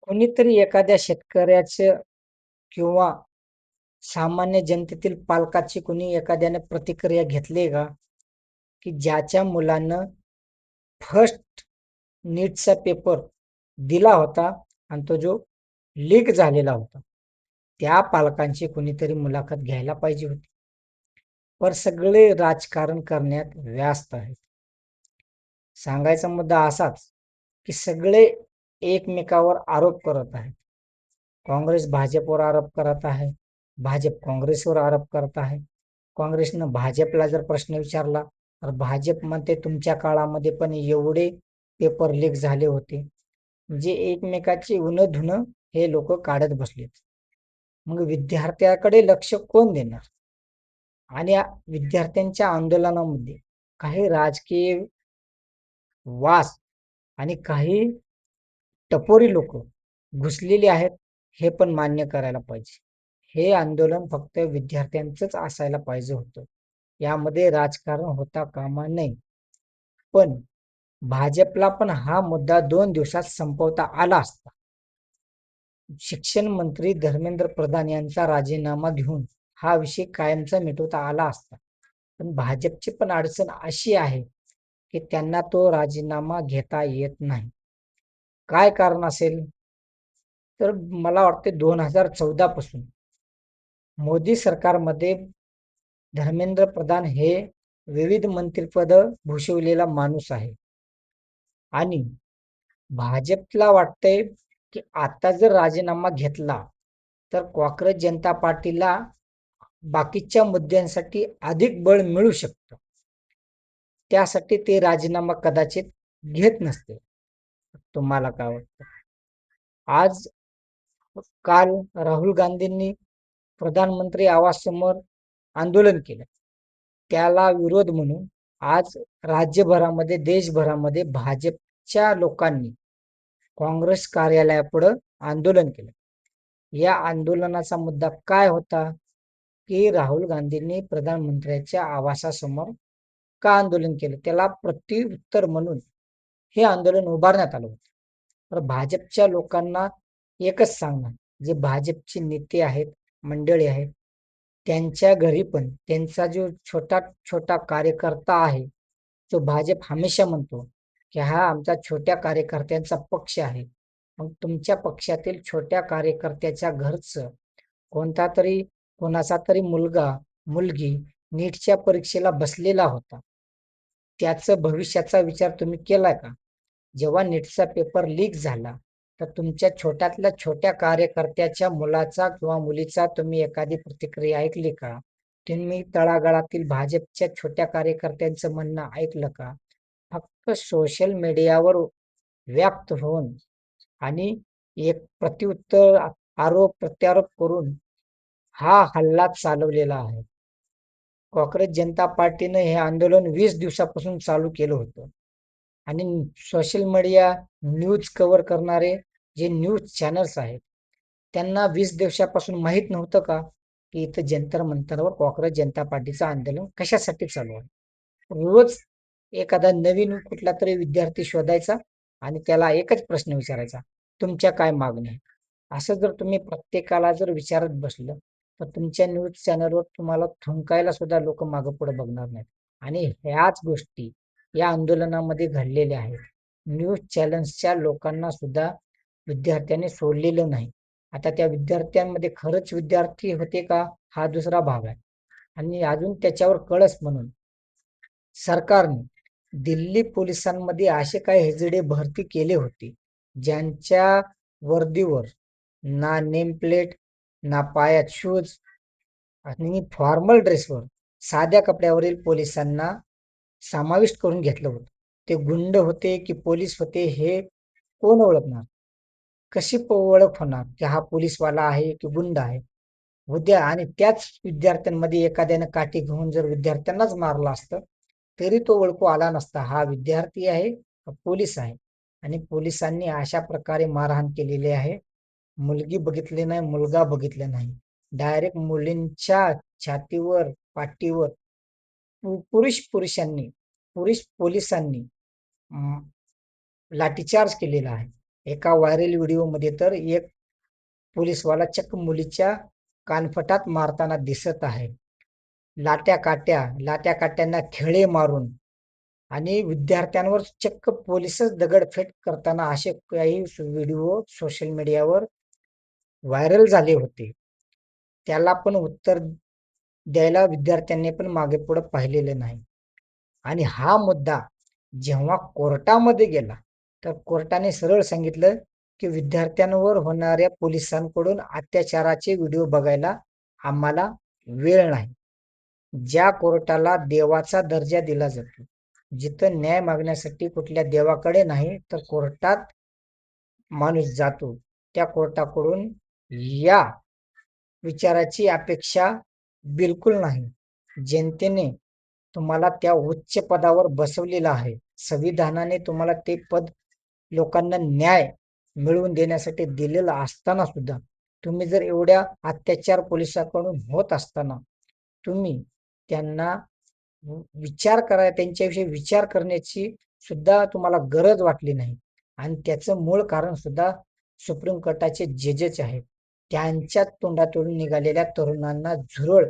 कोणीतरी एखाद्या शेतकऱ्याचं किंवा सामान्य जनतेतील पालकाची कोणी एखाद्याने प्रतिक्रिया घेतली का? की ज्याच्या मुलानं फर्स्ट नीटचा पेपर दिला होता आणि तो जो लीक झालेला होता. त्या पालकांची कोणीतरी मुलाखत घ्यायला पाहिजे होती. पण सगळे राजकारण करण्यात व्यस्त आहेत. सांगायचा मुद्दा असाच, की सगळे एकमेकावर आरोप करत आहेत. काँग्रेस भाजपवर आरोप करत आहे. भाजप काँग्रेसवर आरोप करत आहे. काँग्रेसनं भाजपला जर प्रश्न विचारला, तर भाजप म्हणते तुमच्या काळामध्ये पण एवढे पेपर लीक झाले होते. म्हणजे एकमेकाची उणं-धुणं हे लोक काढत बसलेत. मग विद्यार्थ्याकडे लक्ष कोण देणार? आणि या विद्यार्थ्यांच्या आंदोलनामध्ये काही राजकीय वास आणि काही टपोरी लोक घुसलेली आहेत, हे पण मान्य करायला पाहिजे. हे आंदोलन फक्त विद्यार्थ्यांचंच असायला पाहिजे होतं. यामध्ये राजकारण होता कामा नये. पण भाजपला पण हा मुद्दा 2 दिवसात संपवता आला असता. शिक्षण मंत्री धर्मेंद्र प्रधान यांचा राजीनामा घेऊन हा विषय कायमचा मिटवता आला असता. पण भाजपची पण अडचण अशी आहे, की त्यांना तो राजीनामा घेता येत नाही. काय कारण असेल? तर मला वाटते 2014 पासून मोदी सरकारमध्ये धर्मेंद्र प्रधान हे विविध मंत्रिपद भूषवलेला माणूस आहे आणि भाजपला वाटतंय, की आता जर राजीनामा घेतला, तर कॉंग्रेस जनता पार्टीला बाकीच्या मुद्द्यांसाठी अधिक बळ मिळू शकतं. त्यासाठी ते राजीनामा कदाचित घेत नसतील. तुम्हाला काय वाटतं? आज काल राहुल गांधींनी प्रधानमंत्री आवाससमोर आंदोलन केलं. त्याला विरोध म्हणून आज राज्यभरामध्ये, देशभरामध्ये भाजपच्या लोकांनी काँग्रेस कार्यालयापुढं आंदोलन केलं. या आंदोलनाचा मुद्दा काय होता? की राहुल गांधींनी प्रधानमंत्र्यांच्या आवासासमोर का आंदोलन केलं? त्याला प्रत्युत्तर म्हणून हे आंदोलन उभारण्यात आलं होतं. तर भाजपच्या लोकांना एकच सांगणार, जे भाजपचे नेते आहेत, मंडळी आहेत, त्यांच्या घरी पण त्यांचा जो छोटा कार्यकर्ता आहे, तो भाजप हमेशा म्हणतो, की हा आमचा छोट्या कार्यकर्त्यांचा पक्ष आहे. मग तुमच्या पक्षातील छोट्या कार्यकर्त्याच्या घरचं कोणाचा तरी मुलगा, मुलगी नीटच्या परीक्षेला बसलेला होता. त्याचं भविष्याचा विचार तुम्ही केलाय का? जेव्हा नीटचा पेपर लीक झाला, तर तुमच्या छोट्यातल्या छोट्या कार्यकर्त्याच्या मुलाचा किंवा मुलीचा तुम्ही एखादी प्रतिक्रिया ऐकली का? तुम्ही तळागाळातील भाजपच्या छोट्या कार्यकर्त्यांचं म्हणणं ऐकलं का? फक्त सोशल मीडियावर व्यक्त होऊन आणि एक प्रत्युत्तर, आरोप प्रत्यारोप करून हा हल्ला चालवलेला आहे. काँग्रेस जनता पार्टीनं हे आंदोलन 20 दिवसापासून चालू केलं होतं. आणि सोशल मीडिया न्यूज कव्हर करणारे जे न्यूज चॅनल्स आहेत, त्यांना 20 दिवसापासून माहीत नव्हतं का, की इथं जंतर मंतरवर काँग्रेस जनता पार्टीचं आंदोलन कशासाठी चालू आहे. रोज एखादा नवीन कुठलातरी विद्यार्थी शोधायचा आणि त्याला एकच प्रश्न विचारायचा, तुमच्या काय मागण्या आहेत? असं जर तुम्ही प्रत्येकाला जर विचारत बसलं, तर तुमच्या न्यूज चॅनलवर तुम्हाला थुंकायला सुद्धा लोकं मागे-पुढे बघणार नाहीत. आणि ह्याच गोष्टी या आंदोलनामध्ये घडलेल्या आहेत. न्यूज चॅनल्सच्या लोकांना सुद्धा विद्यार्थ्यांनी सोडलेलं नाही. आता त्या विद्यार्थ्यांमध्ये खरंच विद्यार्थी होते का? हा दुसरा भाग आहे. आणि अजून त्याच्यावर कळस म्हणून सरकारने दिल्ली पोलिसांमध्ये असे काही हेजडे भरती केले होते, ज्यांच्या वर्दीवर ना नेम प्लेट, ना पायात शूज आणि फॉर्मल ड्रेसवर साध्या कपड्यावरील पोलिसांना समाविष्ट करून घेतलं होतं. ते गुंड होते की पोलीस होते हे कोण ओळखणार? कशी ओळख होणार की हा पोलीसवाला आहे की गुंड आहे? उद्या आणि त्याच विद्यार्थ्यांमध्ये एखाद्यानं काठी घेऊन जर विद्यार्थ्यांनाच मारलं असतं, तरी तो ओळखू आला नसता. हा विद्यार्थी आहे का पोलीस आहे? आणि पोलिसांनी अशा प्रकारे मारहाण केलेली आहे. मुलगी बघितली नाही, मुलगा बघितला नाही. डायरेक्ट मुलींच्या छातीवर, पाठीवर पुरुषांनी, पुरुष पोलिसांनी लाठीचार्ज केलेला आहे. एका व्हायरल व्हिडिओमध्ये तर एक पोलीसवाला चक्क मुलीच्या कानफटात मारताना दिसत आहे. लाट्या काट्यांना खिळे मारून आणि विद्यार्थ्यांवर चक्क पोलीसच दगडफेक करताना असे काही व्हिडिओ सोशल मीडियावर व्हायरल झाले होते. त्याला पण उत्तर द्यायला विद्यार्थ्यांनी पण मागे पुढे पाहिलेलं नाही. आणि हा मुद्दा जेव्हा कोर्टामध्ये गेला, तर कोर्टाने सरळ सांगितलं, की विद्यार्थ्यांवर होणाऱ्या पोलिसांकडून अत्याचाराचे व्हिडिओ बघायला आम्हाला वेळ नाही. ज्या कोर्टाला देवाचा दर्जा दिला जातो, जिथं न्याय मागण्यासाठी कुठल्या देवाकडे नाही, तर कोर्टात माणूस जातो, त्या कोर्टाकडून या विचाराची अपेक्षा बिलकुल नाही. जनतेने तुम्हाला त्या उच्च पदावर बसवलेलं आहे. संविधानाने तुम्हाला ते पद लोकांना न्याय मिळवून देण्यासाठी दिलेलं असताना सुद्धा तुम्ही जर एवढ्या अत्याचार पोलिसांकडून होत असताना तुम्ही त्यांना त्यांच्याविषयी विचार करण्याची सुद्धा तुम्हाला गरज वाटली नाही. आणि त्याचं मूळ कारण सुद्धा सुप्रीम कोर्टाचे जजेस आहेत. त्यांच्या तोंडातून निघालेल्या तरुणांना झुरळ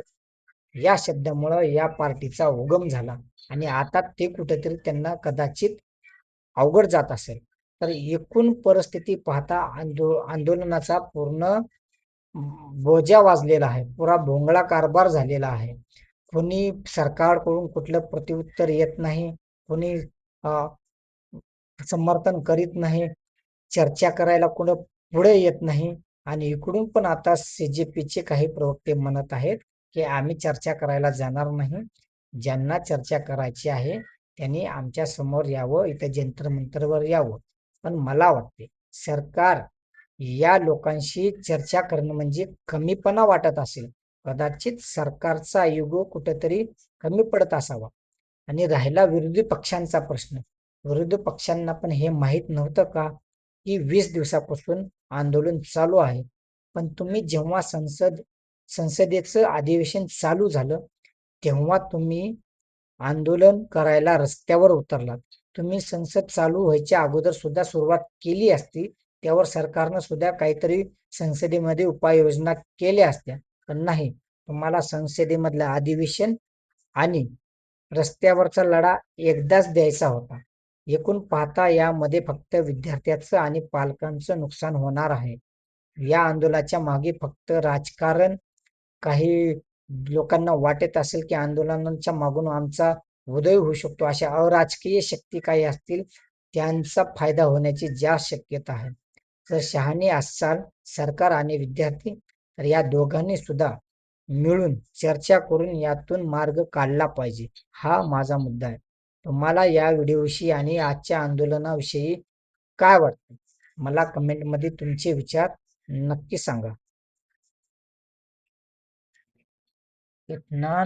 या शब्दामुळं या पार्टीचा उगम झाला आणि आता ते कुठेतरी त्यांना कदाचित अवघड जात असेल. तर एकूण परिस्थिती पाहता आंदोलनाचा पूर्ण बोजा वाजलेला आहे. पुरा भोंगळा कारभार झालेला आहे. कोणी सरकारकडून कुठलं प्रत्युत्तर येत नाही. कोणी समर्थन करीत नाही. चर्चा करायला कोण पुढे येत नाही. आणि इकडून पण आता CJPचे काही प्रवक्ते म्हणत आहेत, की आम्ही चर्चा करायला जाणार नाही. ज्यांना चर्चा करायची आहे त्यांनी आमच्या समोर यावं, इथं जंतर मंतरवर यावं. पण मला वाटते सरकार या लोकांशी चर्चा करणं म्हणजे कमीपणा वाटत असेल. कदाचित सरकारचा इगो कुठेतरी कमी पडत असावा. आणि राहिला विरोधी पक्षांचा प्रश्न. विरोधी पक्षांना पण हे माहीत नव्हतं का, की 20 दिवसापासून आंदोलन चालू आहे. पण तुम्ही जेव्हा संसदेचं अधिवेशन चालू झालं, तेव्हा तुम्ही आंदोलन करायला रस्त्यावर उतरलात. तुम्ही संसद चालू व्हायच्या अगोदर सुद्धा सुरुवात केली असती. त्यावर सरकारनं सुद्धा काहीतरी संसदेमध्ये उपाययोजना केल्या असत्या. पण नाही. तुम्हाला संसदेमधलं अधिवेशन आणि रस्त्यावरचा लढा एकदाच द्यायचा होता. एकूण पाहता यामध्ये फक्त विद्यार्थ्याचं आणि पालकांचं नुकसान होणार आहे. या आंदोलनाच्या मागे फक्त राजकारण काही लोकांना वाटत असेल, की आंदोलनाच्या मागून आमचा उदय होऊ शकतो. अशा अराजकीय शक्ती काही असतील, त्यांचा फायदा होण्याची जास्त शक्यता आहे. जर शहाणे असाल सरकार आणि विद्यार्थी, तर या दोघांनी सुद्धा मिळून चर्चा करून यातून मार्ग काढला पाहिजे. हा माझा मुद्दा आहे. तुम्हाला या व्हिडिओविषयी आणि आजच्या आंदोलनाविषयी काय वाटतं? मला कमेंटमध्ये तुमचे विचार नक्की सांगा. इतना